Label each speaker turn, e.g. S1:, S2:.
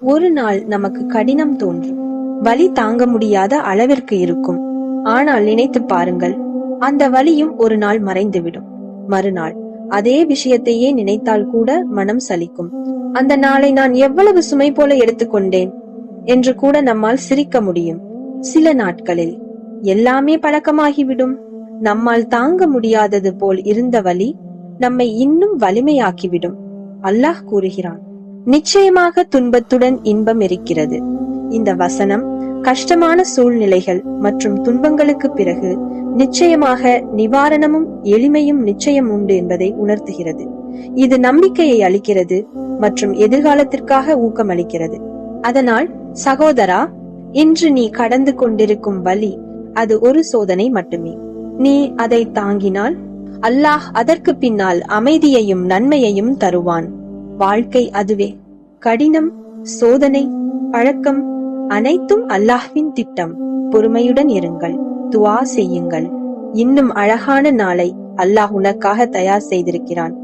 S1: ஒரு நாள் நமக்கு கடினம் தோன்றும், வலி தாங்க முடியாத அளவிற்கு இருக்கும். ஆனால் நினைத்து பாருங்கள், அந்த வலியும் ஒரு நாள் மறைந்துவிடும். மறுநாள் அதே விஷயத்தையே நினைத்தால் கூட மனம் சலிக்கும். அந்த நாளை நான் எவ்வளவு சுமை போல எடுத்துக்கொண்டேன் என்று கூட நம்மால் சிரிக்க முடியும். சில நாட்களில் எல்லாமே பழக்கமாகிவிடும். நம்மால் தாங்க முடியாதது போல் இருந்த வலி நம்மை இன்னும் வலிமையாக்கிவிடும். அல்லாஹ் கூறுகிறான், நிச்சயமாக துன்பத்துடன் இன்பம் இருக்கிறது. இந்த வசனம் கஷ்டமான சூழ்நிலைகள் மற்றும் துன்பங்களுக்கு பிறகு நிச்சயமாக நிவாரணமும் எளிமையும் நிச்சயம் உண்டு என்பதை உணர்த்துகிறது. இது நம்பிக்கையை அளிக்கிறது மற்றும் எதிர்காலத்திற்காக ஊக்கமளிக்கிறது. அதனால் சகோதரா, இன்று நீ கடந்து கொண்டிருக்கும் வலி அது ஒரு சோதனை மட்டுமே. நீ அதை தாங்கினால் அல்லாஹ் அதற்கு பின்னால் அமைதியையும் நன்மையையும் தருவான். வாழ்க்கை அதுவே. கடினம், சோதனை, பழக்கம் அனைத்தும் அல்லாஹ்வின் திட்டம். பொறுமையுடன் இருங்கள், துஆ செய்யுங்கள். இன்னும் அழகான நாளை அல்லாஹ் உனக்காக தயார் செய்திருக்கிறான்.